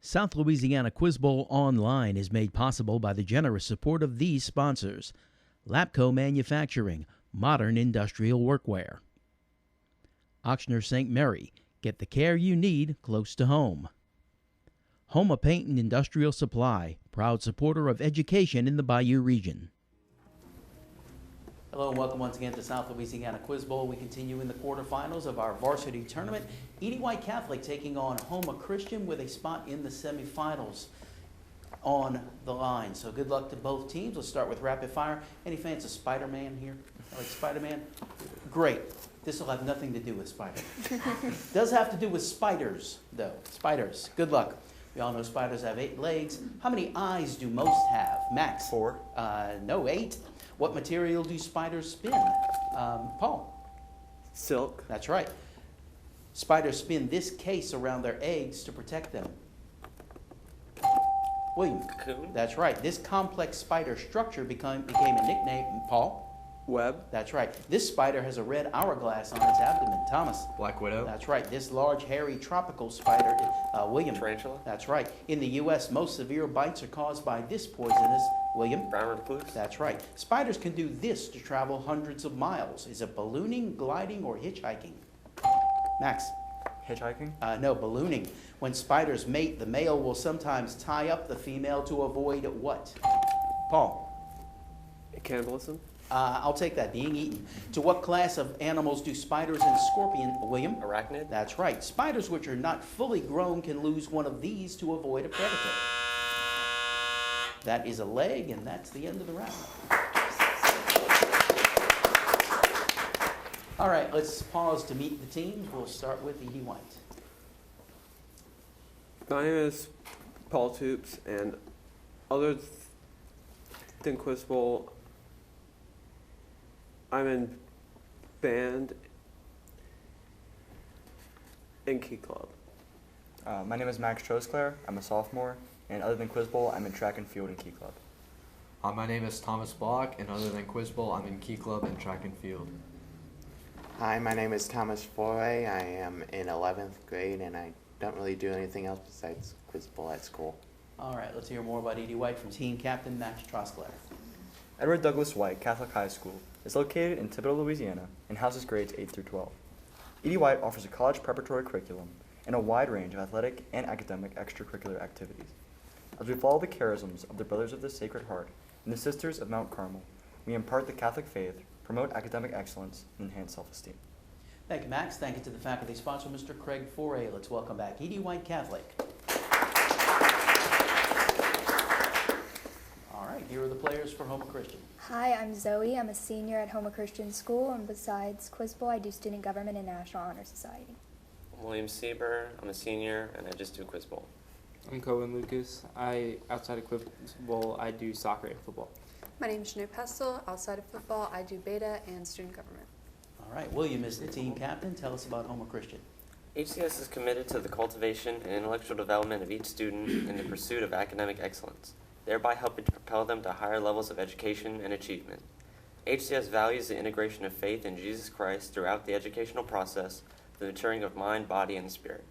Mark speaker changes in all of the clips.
Speaker 1: South Louisiana Quiz Bowl Online is made possible by the generous support of these sponsors: Lapco Manufacturing, modern industrial workwear; Ochsner St. Mary, get the care you need close to home; Houma Paint and Industrial Supply, proud supporter of education in the Bayou region. Hello and welcome once again to South Louisiana Quiz Bowl. We continue in the quarterfinals of our varsity tournament. Edie White Catholic taking on Houma Christian with a spot in the semifinals on the line. So good luck to both teams. Let's start with rapid fire. Any fans of Spider-Man here? Like Spider-Man? Great. This will have nothing to do with Spider-Man. Does have to do with spiders, though. Spiders. Good luck. We all know spiders have 8 legs. How many eyes do most have? Max?
Speaker 2: 4.
Speaker 1: No, 8. What material do spiders spin? Paul?
Speaker 2: Silk.
Speaker 1: That's right. Spiders spin this case around their eggs to protect them. William?
Speaker 3: Cocoon.
Speaker 1: That's right. This complex spider structure became a nickname. Paul?
Speaker 2: Web.
Speaker 1: That's right. This spider has a red hourglass on its abdomen. Thomas?
Speaker 2: Black widow.
Speaker 1: That's right. This large, hairy, tropical spider, William?
Speaker 3: Tarantula.
Speaker 1: That's right. In the U.S., most severe bites are caused by this poisonous. William?
Speaker 3: Brown recluse.
Speaker 1: That's right. Spiders can do this to travel hundreds of miles. Is it ballooning, gliding, or hitchhiking? Max?
Speaker 2: Hitchhiking.
Speaker 1: No, ballooning. When spiders mate, the male will sometimes tie up the female to avoid what? Paul?
Speaker 2: Cannibalism.
Speaker 1: I'll take that. Being eaten. To what class of animals do spiders and scorpion, William?
Speaker 3: Arachnid.
Speaker 1: That's right. Spiders which are not fully grown can lose one of these to avoid a predator. That is a leg, and that's the end of the round. All right, let's pause to meet the teams. We'll start with Edie White.
Speaker 2: My name is Paul Toops, and other than Quiz Bowl, I'm in band and key club.
Speaker 4: My name is Max Trosclair. I'm a sophomore, and other than Quiz Bowl, I'm in track and field and key club.
Speaker 5: My name is Thomas Block, and other than Quiz Bowl, I'm in key club and track and field.
Speaker 6: Hi, my name is Thomas Foray. I am in 11th grade, and I don't really do anything else besides Quiz Bowl at school.
Speaker 1: All right, let's hear more about Edie White from team captain Max Trosclair.
Speaker 4: Edward Douglas White Catholic High School is located in Thibodaux, Louisiana, and houses grades 8 through 12. Edie White offers a college preparatory curriculum and a wide range of athletic and academic extracurricular activities. As we follow the charisms of the Brothers of the Sacred Heart and the Sisters of Mount Carmel, we impart the Catholic faith, promote academic excellence, and enhance self-esteem.
Speaker 1: Thank you, Max. Thank you to the faculty sponsor, Mr. Craig Foray. Let's welcome back Edie White Catholic. All right, here are the players for Houma Christian.
Speaker 7: Hi, I'm Zoe. I'm a senior at Houma Christian School, and besides Quiz Bowl, I do Student Government and National Honor Society.
Speaker 3: I'm William Sieber. I'm a senior, and I just do Quiz Bowl.
Speaker 8: I'm Cohen Lucas. Outside of Quiz Bowl, I do soccer and football.
Speaker 9: My name is Shanae Pestle. Outside of football, I do beta and student government.
Speaker 1: All right, William is the team captain. Tell us about Houma Christian.
Speaker 3: HCS is committed to the cultivation and intellectual development of each student in the pursuit of academic excellence, thereby helping to propel them to higher levels of education and achievement. HCS values the integration of faith in Jesus Christ throughout the educational process, the maturing of mind, body, and spirit.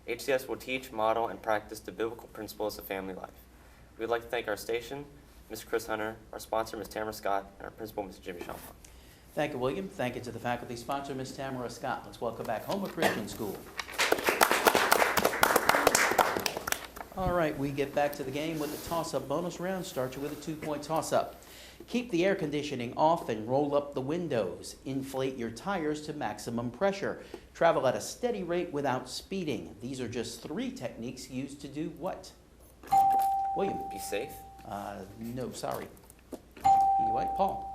Speaker 3: HCS will teach, model, and practice the biblical principles of family life. We would like to thank our station, Mr. Chris Hunter, our sponsor, Ms. Tamara Scott, and our principal, Mr. Jimmy Champagne.
Speaker 1: Thank you, William. Thank you to the faculty sponsor, Ms. Tamara Scott. Let's welcome back Houma Christian School. All right, we get back to the game with the toss-up bonus round. Start you with a 2-point toss-up. Keep the air conditioning off and roll up the windows. Inflate your tires to maximum pressure. Travel at a steady rate without speeding. These are just 3 techniques used to do what? William?
Speaker 3: Be safe.
Speaker 1: No, sorry. Edie White. Paul?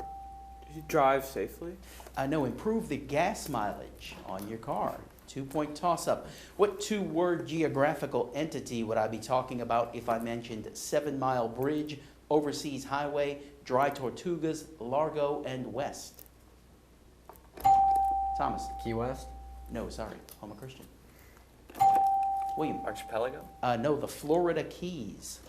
Speaker 2: You drive safely.
Speaker 1: No, improve the gas mileage on your car. 2-point toss-up. What 2-word geographical entity would I be talking about if I mentioned 7 Mile Bridge, Overseas Highway, Dry Tortugas, Largo, and West? Thomas?
Speaker 5: Key West?
Speaker 1: No, sorry. Houma Christian. William?
Speaker 3: Archipelago.
Speaker 1: No, the Florida Keys.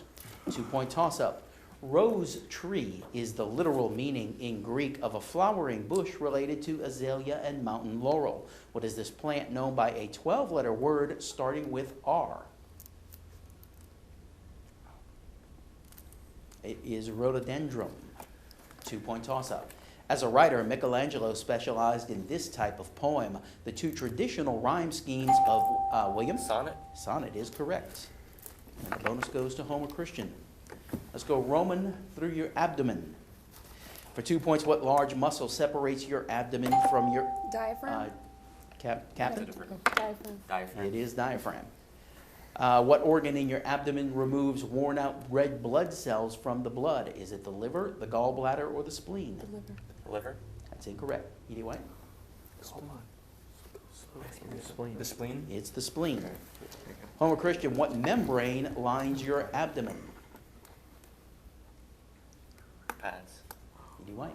Speaker 1: 2-point toss-up. Rose tree is the literal meaning in Greek of a flowering bush related to azalea and mountain laurel. What is this plant known by a 12-letter word starting with R? It is rhododendron. 2-point toss-up. As a writer, Michelangelo specialized in this type of poem. The two traditional rhyme schemes of William?
Speaker 3: Sonnet.
Speaker 1: Sonnet is correct. And the bonus goes to Homer Christian. Let's go Roman through your abdomen. For 2 points, what large muscle separates your abdomen from your
Speaker 9: Diaphragm?
Speaker 1: captain?
Speaker 9: Diaphragm.
Speaker 3: Diaphragm.
Speaker 1: It is diaphragm. What organ in your abdomen removes worn-out red blood cells from the blood? Is it the liver, the gallbladder, or the spleen?
Speaker 9: The liver.
Speaker 3: Liver.
Speaker 1: That's incorrect. Edie White?
Speaker 4: The spleen?
Speaker 1: It's the spleen. Homer Christian, what membrane lines your abdomen?
Speaker 3: Pass.
Speaker 1: Edie White?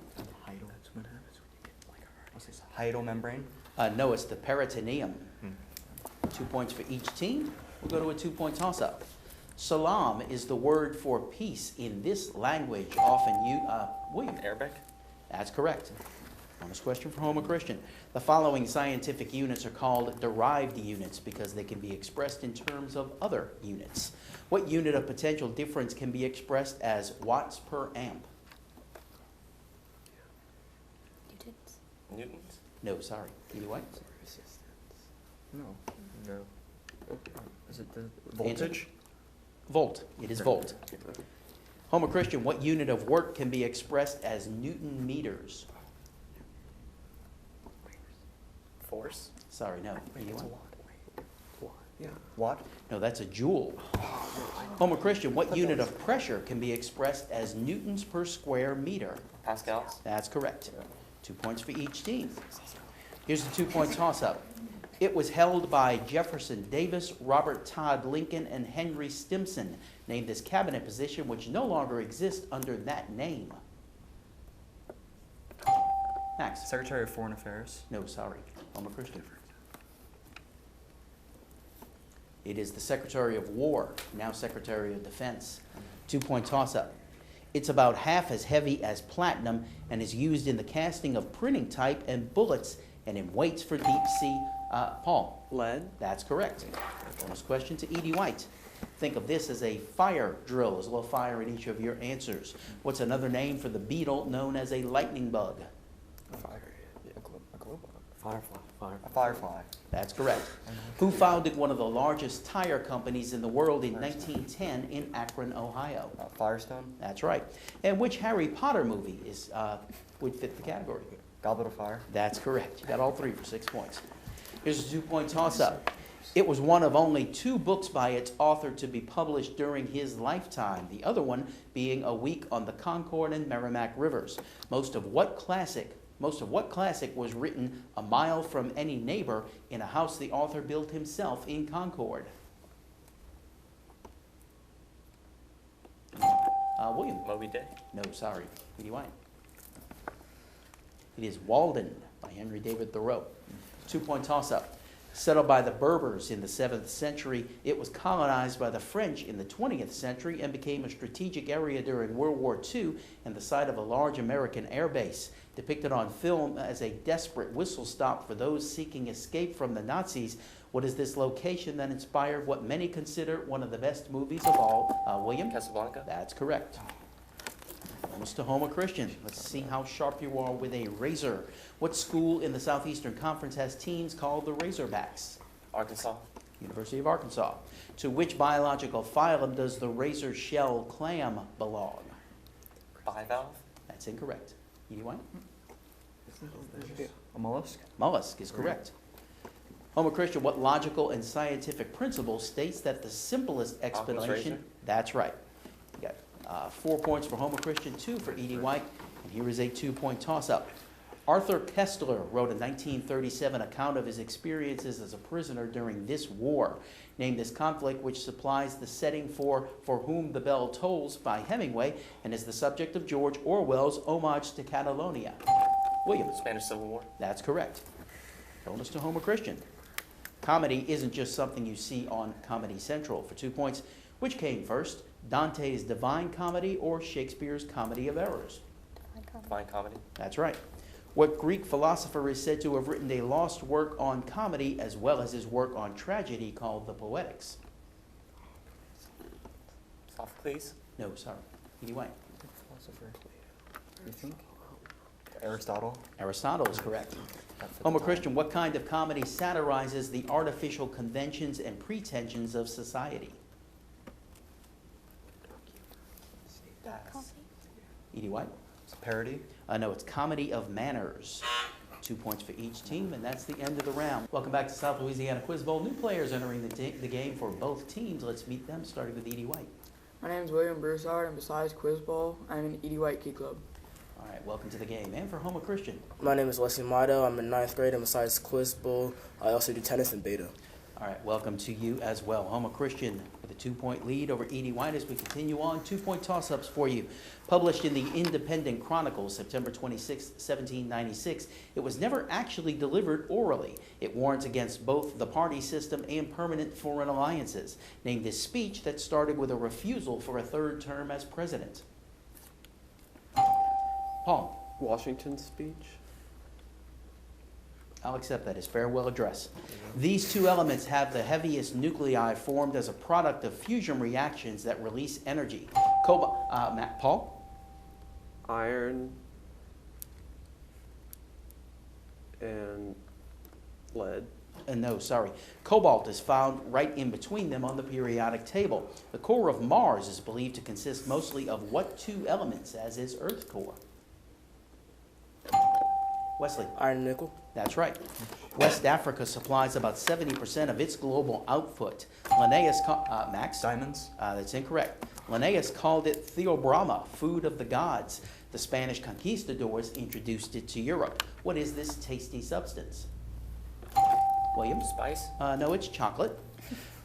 Speaker 4: Hiatal membrane?
Speaker 1: No, it's the peritoneum. 2 points for each team. We'll go to a 2-point toss-up. Salam is the word for peace in this language, often used. William?
Speaker 3: Arabic.
Speaker 1: That's correct. Bonus question for Homer Christian. The following scientific units are called derived units because they can be expressed in terms of other units. What unit of potential difference can be expressed as watts per amp?
Speaker 9: Newtons.
Speaker 3: Newtons.
Speaker 1: No, sorry. Edie White?
Speaker 4: No. Is it the voltage?
Speaker 1: Volt. It is volt. Homer Christian, what unit of work can be expressed as Newton meters?
Speaker 3: Force.
Speaker 1: Sorry, no. Edie White?
Speaker 4: Watt?
Speaker 1: No, that's a joule. Homer Christian, what unit of pressure can be expressed as newtons per square meter?
Speaker 3: Pascals.
Speaker 1: That's correct. 2 points for each team. Here's the 2-point toss-up. It was held by Jefferson Davis, Robert Todd Lincoln, and Henry Stimson. Name this cabinet position which no longer exists under that name. Max?
Speaker 4: Secretary of Foreign Affairs?
Speaker 1: No, sorry. Homer Christian. It is the Secretary of War, now Secretary of Defense. 2-point toss-up. It's about half as heavy as platinum and is used in the casting of printing type and bullets and in weights for deep sea. Paul?
Speaker 2: Lead.
Speaker 1: That's correct. Bonus question to Edie White. Think of this as a fire drill. There's a little fire in each of your answers. What's another name for the beetle known as a lightning bug?
Speaker 4: A firefly.
Speaker 1: That's correct. Who founded one of the largest tire companies in the world in 1910 in Akron, Ohio?
Speaker 4: Firestone?
Speaker 1: That's right. And which Harry Potter movie would fit the category?
Speaker 4: Goblet of Fire?
Speaker 1: That's correct. You got all three for 6 points. Here's a 2-point toss-up. It was one of only 2 books by its author to be published during his lifetime, the other one being A Week on the Concord and Merrimack Rivers. Most of what classic was written a mile from any neighbor in a house the author built himself in Concord? William?
Speaker 3: Moby Dick.
Speaker 1: No, sorry. Edie White. It is Walden by Henry David Thoreau. 2-point toss-up. Settled by the Berbers in the 7th century, it was colonized by the French in the 20th century and became a strategic area during World War II and the site of a large American air base. Depicted on film as a desperate whistle stop for those seeking escape from the Nazis, what is this location that inspired what many consider one of the best movies of all? William?
Speaker 3: Casablanca.
Speaker 1: That's correct. Almost to Homer Christian. Let's see how sharp you are with a razor. What school in the Southeastern Conference has teams called the Razorbacks?
Speaker 3: Arkansas.
Speaker 1: University of Arkansas. To which biological phylum does the razor shell clam belong?
Speaker 3: Bivalve.
Speaker 1: That's incorrect. Edie White?
Speaker 4: A mollusk?
Speaker 1: Mollusk is correct. Homer Christian, what logical and scientific principle states that the simplest
Speaker 3: Occam's
Speaker 1: explanation...
Speaker 3: razor?
Speaker 1: That's right. You got 4 points for Homer Christian, 2 for Edie White, and here is a 2-point toss-up. Arthur Kessler wrote a 1937 account of his experiences as a prisoner during this war. Name this conflict which supplies the setting for Whom the Bell Tolls by Hemingway and is the subject of George Orwell's Homage to Catalonia. William?
Speaker 3: Spanish Civil War.
Speaker 1: That's correct. Bonus to Homer Christian. Comedy isn't just something you see on Comedy Central. For 2 points, which came first, Dante's Divine Comedy or Shakespeare's Comedy of Errors?
Speaker 3: Divine Comedy.
Speaker 1: That's right. What Greek philosopher is said to have written a lost work on comedy as well as his work on tragedy called the Poetics?
Speaker 3: Sophocles.
Speaker 1: No, sorry. Edie White.
Speaker 4: You think? Aristotle.
Speaker 1: Aristotle is correct.
Speaker 4: That fits
Speaker 1: Houma
Speaker 4: the
Speaker 1: Christian, what kind of comedy satirizes the artificial conventions and pretensions of society? Edie White?
Speaker 4: It's a parody.
Speaker 1: No, it's comedy of manners. 2 points for each team, and that's the end of the round. Welcome back to South Louisiana Quiz Bowl. New players entering the game for both teams. Let's meet them, starting with Edie White.
Speaker 10: My name is William Broussard, and besides Quiz Bowl, I'm in Edie White Key Club.
Speaker 1: All right, welcome to the game. And for Houma Christian.
Speaker 11: My name is Wesley Motto. I'm in 9th grade, and besides Quiz Bowl, I also do tennis and beta.
Speaker 1: All right, welcome to you as well. Houma Christian with a 2-point lead over Edie White as we continue on. 2-point toss-ups for you. Published in the Independent Chronicle, September 26, 1796, it was never actually delivered orally. It warns against both the party system and permanent foreign alliances. Name this speech that started with a refusal for a third term as president. Paul.
Speaker 2: Washington's speech.
Speaker 1: I'll accept that as farewell address. These two elements have the heaviest nuclei formed as a product of fusion reactions that release energy. Paul?
Speaker 2: Iron and lead.
Speaker 1: No, sorry. Cobalt is found right in between them on the periodic table. The core of Mars is believed to consist mostly of what two elements, as is Earth's core? Wesley?
Speaker 11: Iron and nickel.
Speaker 1: That's right. West Africa supplies about 70% of its global output. Linnaeus, Max?
Speaker 4: Diamonds.
Speaker 1: That's incorrect. Linnaeus called it Theobroma, food of the gods. The Spanish conquistadors introduced it to Europe. What is this tasty substance? William?
Speaker 3: Spice?
Speaker 1: No, it's chocolate.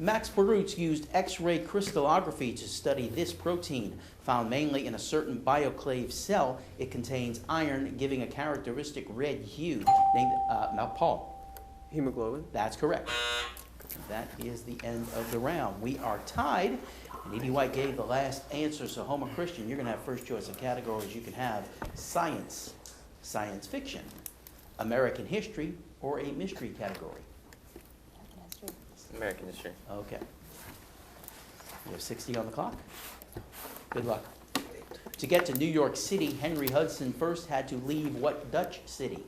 Speaker 1: Max Perutz used X-ray crystallography to study this protein. Found mainly in a certain bioclave cell, it contains iron, giving a characteristic red hue. Named, now, Paul.
Speaker 2: Hemoglobin.
Speaker 1: That's correct. That is the end of the round. We are tied, and Edie White gave the last answer, so Houma Christian, you're going to have first choice of categories. You can have science, science fiction, American history, or a mystery category.
Speaker 3: American history.
Speaker 1: Okay. We have 60 on the clock. Good luck. To get to New York City, Henry Hudson first had to leave what Dutch city?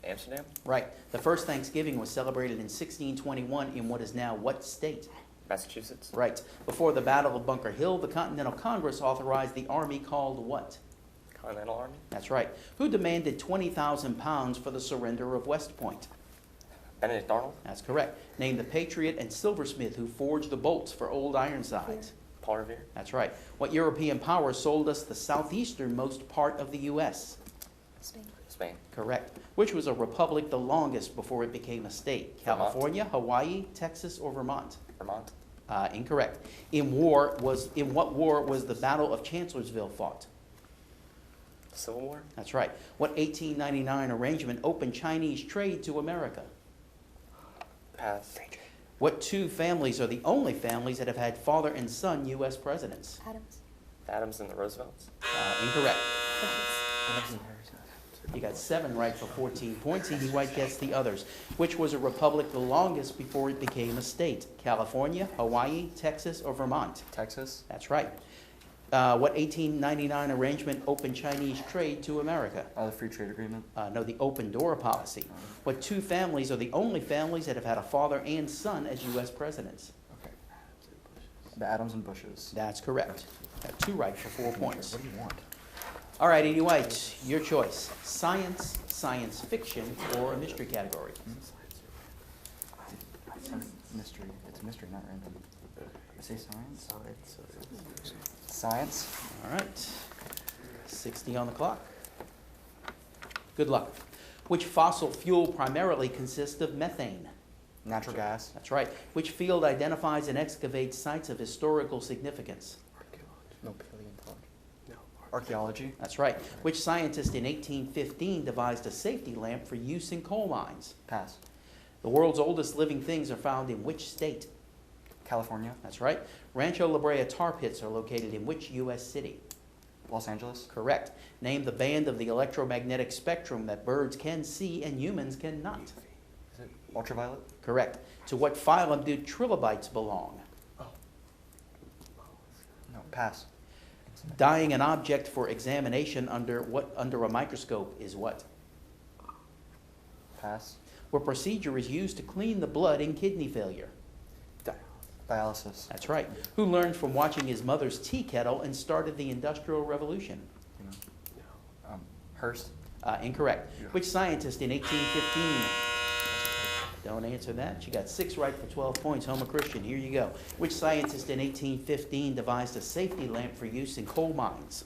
Speaker 3: Amsterdam?
Speaker 1: Right. The first Thanksgiving was celebrated in 1621 in what is now what state?
Speaker 3: Massachusetts?
Speaker 1: Right. Before the Battle of Bunker Hill, the Continental Congress authorized the army called what?
Speaker 3: Continental Army?
Speaker 1: That's right. Who demanded 20,000 pounds for the surrender of West Point?
Speaker 3: Benedict Arnold?
Speaker 1: That's correct. Name the patriot and silversmith who forged the bolts for Old Ironsides.
Speaker 3: Paul Revere?
Speaker 1: That's right. What European power sold us the southeasternmost part of the U.S.?
Speaker 9: Spain.
Speaker 3: Spain.
Speaker 1: Correct. Which was a republic the longest before it became a state?
Speaker 3: Vermont.
Speaker 1: California, Hawaii, Texas, or Vermont?
Speaker 3: Vermont?
Speaker 1: Incorrect. In what war was the Battle of Chancellorsville fought?
Speaker 3: Civil War?
Speaker 1: That's right. What 1899 arrangement opened Chinese trade to America?
Speaker 3: Pass.
Speaker 1: What two families are the only families that have had father and son U.S. presidents?
Speaker 7: Adams.
Speaker 3: Adams and the Roosevelts?
Speaker 1: Incorrect.
Speaker 7: Bushes.
Speaker 1: You got 7 right for 14 points. Edie White gets the others. Which was a republic the longest before it became a state? California, Hawaii, Texas, or Vermont?
Speaker 4: Texas.
Speaker 1: That's right. What 1899 arrangement opened Chinese trade to America?
Speaker 4: The free trade agreement.
Speaker 1: No, the open door policy. What two families are the only families that have had a father and son as U.S. presidents?
Speaker 4: Okay. The Adams and Bushes.
Speaker 1: That's correct. Got 2 right for 4 points.
Speaker 4: What do you want?
Speaker 1: All right, Edie White, your choice. Science, science fiction, or a mystery category?
Speaker 4: It's a mystery. It's a mystery, not random. I say science. Science.
Speaker 1: All right. 60 on the clock. Good luck. Which fossil fuel primarily consists of methane?
Speaker 4: Natural gas.
Speaker 1: That's right. Which field identifies and excavates sites of historical significance?
Speaker 4: No, paleontology. No. Archaeology.
Speaker 1: That's right. Which scientist in 1815 devised a safety lamp for use in coal mines?
Speaker 4: Pass.
Speaker 1: The world's oldest living things are found in which state?
Speaker 4: California.
Speaker 1: That's right. Rancho La Brea tar pits are located in which U.S. city?
Speaker 4: Los Angeles.
Speaker 1: Correct. Name the band of the electromagnetic spectrum that birds can see and humans cannot.
Speaker 4: Is it ultraviolet?
Speaker 1: Correct. To what phylum do trilobites belong?
Speaker 4: No, pass.
Speaker 1: Dyeing an object for examination under a microscope is what?
Speaker 4: Pass.
Speaker 1: What procedure is used to clean the blood in kidney failure?
Speaker 4: Dialysis.
Speaker 1: That's right. Who learned from watching his mother's tea kettle and started the Industrial Revolution?
Speaker 4: Hearst.
Speaker 1: Incorrect. Which scientist in 1815? Don't answer that. She got 6 right for 12 points. Houma Christian, here you go. Which scientist in 1815 devised a safety lamp for use in coal mines?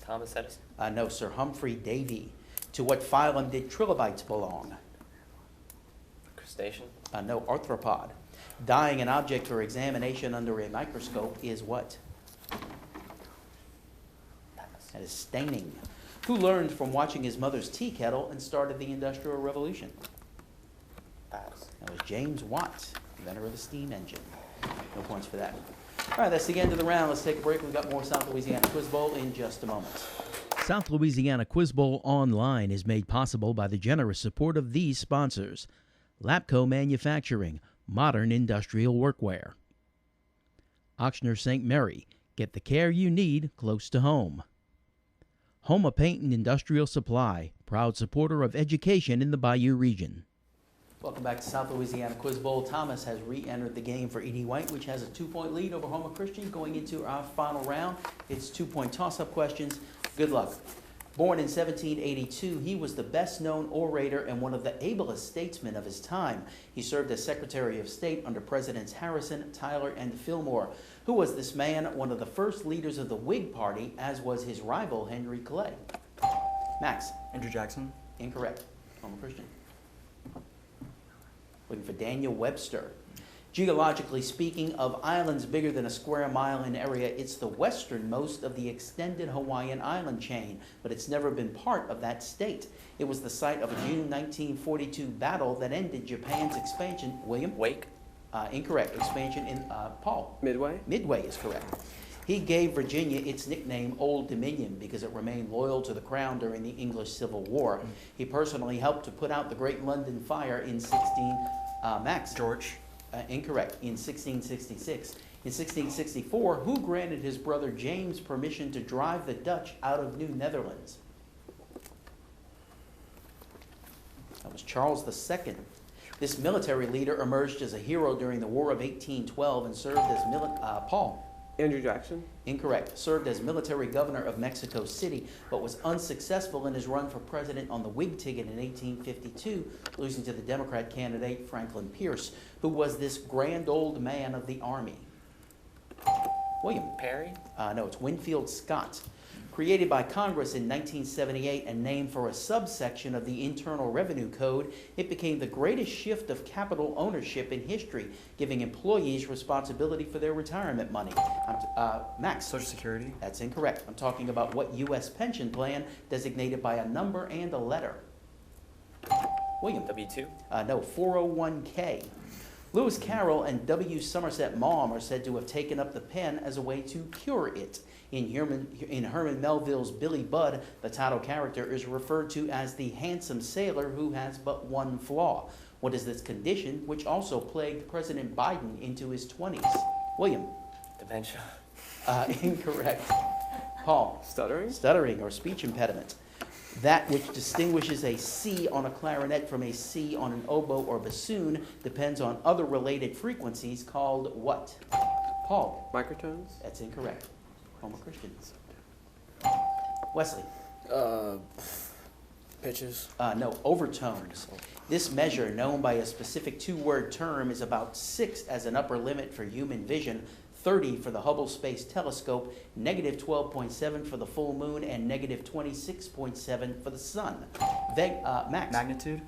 Speaker 3: Thomas Edison.
Speaker 1: No, Sir Humphrey Davy. To what phylum did trilobites belong?
Speaker 3: Crustacean.
Speaker 1: No, arthropod. Dyeing an object for examination under a microscope is what? That is staining. Who learned from watching his mother's tea kettle and started the Industrial Revolution?
Speaker 3: Pass.
Speaker 1: That was James Watt, inventor of the steam engine. No points for that. All right, that's the end of the round. Let's take a break. We've got more South Louisiana Quiz Bowl in just a moment. South Louisiana Quiz Bowl Online is made possible by the generous support of these sponsors: Lapco Manufacturing, modern industrial workwear; Ochsner St. Mary, get the care you need close to home; Houma Paint and Industrial Supply, proud supporter of education in the Bayou region. Welcome back to South Louisiana Quiz Bowl. Thomas has re-entered the game for E.D. White, which has a 2-point lead over Houma Christian going into our final round. It's 2-point toss-up questions. Good luck. Born in 1782, he was the best-known orator and one of the ablest statesmen of his time. He served as Secretary of State under Presidents Harrison, Tyler, and Fillmore. Who was this man? One of the first leaders of the Whig Party, as was his rival, Henry Clay. Max.
Speaker 4: Andrew Jackson.
Speaker 1: Incorrect. Houma Christian. Looking for Daniel Webster. Geologically speaking, of islands bigger than a square mile in area, it's the westernmost of the extended Hawaiian island chain, but it's never been part of that state. It was the site of a June 1942 battle that ended Japan's expansion. William?
Speaker 3: Wake.
Speaker 1: Incorrect. Expansion in Paul.
Speaker 2: Midway.
Speaker 1: Midway is correct. He gave Virginia its nickname Old Dominion because it remained loyal to the crown during the English Civil War. He personally helped to put out the Great London Fire in Max.
Speaker 4: George.
Speaker 1: Incorrect. In 1666. In 1664, who granted his brother James permission to drive the Dutch out of New Netherlands? That was Charles II. This military leader emerged as a hero during the War of 1812 and served as Paul.
Speaker 2: Andrew Jackson.
Speaker 1: Incorrect. Served as military governor of Mexico City, but was unsuccessful in his run for president on the Whig ticket in 1852, losing to the Democrat candidate Franklin Pierce. Who was this grand old man of the Army? William.
Speaker 3: Perry?
Speaker 1: No, it's Winfield Scott. Created by Congress in 1978 and named for a subsection of the Internal Revenue Code, it became the greatest shift of capital ownership in history, giving employees responsibility for their retirement money. Max.
Speaker 4: Social Security.
Speaker 1: That's incorrect. I'm talking about what U.S. pension plan designated by a number and a letter. William.
Speaker 3: W-2?
Speaker 1: No, 401k. Lewis Carroll and W. Somerset Maugham are said to have taken up the pen as a way to cure it. In Herman Melville's Billy Budd, the title character is referred to as the handsome sailor who has but one flaw. What is this condition which also plagued President Biden into his 20s? William.
Speaker 3: Dementia.
Speaker 1: Incorrect. Paul.
Speaker 2: Stuttering.
Speaker 1: Stuttering or speech impediment. That which distinguishes a C on a clarinet from a C on an oboe or bassoon depends on other related frequencies called what? Paul.
Speaker 2: Microtones.
Speaker 1: That's incorrect. Houma Christian. Wesley.
Speaker 11: Pitches.
Speaker 1: No, overtones. This measure, known by a specific 2-word term, is about 6 as an upper limit for human vision, 30 for the Hubble Space Telescope, negative 12.7 for the full moon, and negative 26.7 for the sun. Max.
Speaker 4: Magnitude.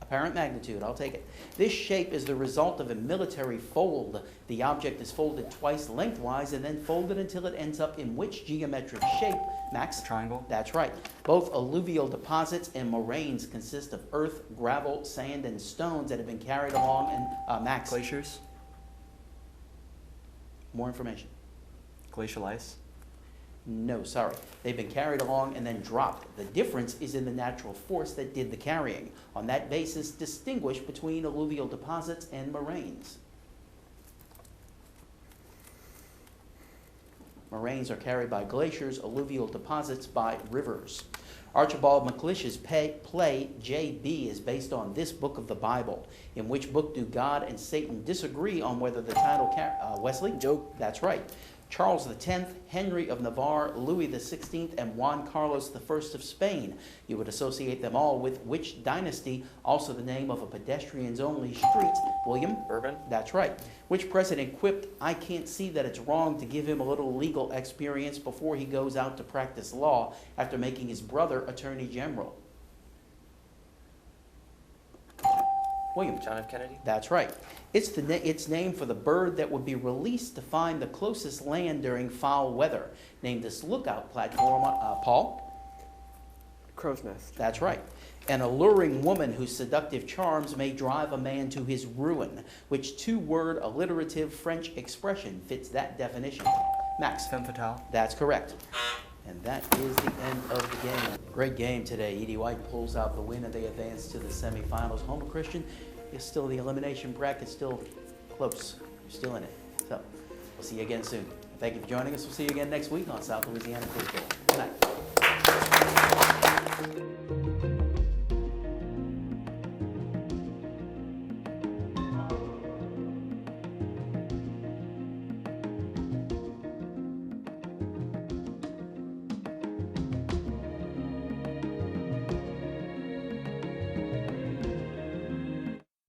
Speaker 1: Apparent magnitude, I'll take it. This shape is the result of a military fold. The object is folded twice lengthwise and then folded until it ends up in which geometric shape? Max?
Speaker 4: Triangle.
Speaker 1: That's right. Both alluvial deposits and moraines consist of earth, gravel, sand, and stones that have been carried along and Max?
Speaker 4: Glaciers.
Speaker 1: More information.
Speaker 4: Glacial ice.
Speaker 1: No, sorry. They've been carried along and then dropped. The difference is in the natural force that did the carrying. On that basis, distinguish between alluvial deposits and moraines. Moraines are carried by glaciers, alluvial deposits by rivers. Archibald MacLeish's play J.B. is based on this book of the Bible. In which book do God and Satan disagree on whether the title Wesley?
Speaker 11: Job.
Speaker 1: That's right. Charles X, Henry of Navarre, Louis XVI, and Juan Carlos I of Spain. You would associate them all with which dynasty? Also the name of a pedestrians-only street. William?
Speaker 3: Bourbon.
Speaker 1: That's right. Which president quipped, "I can't see that it's wrong to give him a little legal experience before he goes out to practice law," after making his brother Attorney General? William?
Speaker 3: John F. Kennedy.
Speaker 1: That's right. It's named for the bird that would be released to find the closest land during foul weather. Name this lookout platform, Paul?
Speaker 2: Crow's Nest.
Speaker 1: That's right. An alluring woman whose seductive charms may drive a man to his ruin. Which two-word alliterative French expression fits that definition? Max?
Speaker 4: Femme fatale.
Speaker 1: That's correct. And that is the end of the game. Great game today. Edie White pulls out the win and they advance to the semifinals. Houma Christian is still the elimination bracket, still close. You're still in it. So we'll see you again soon. Thank you for joining us. We'll see you again next week on South Louisiana Football. Good night.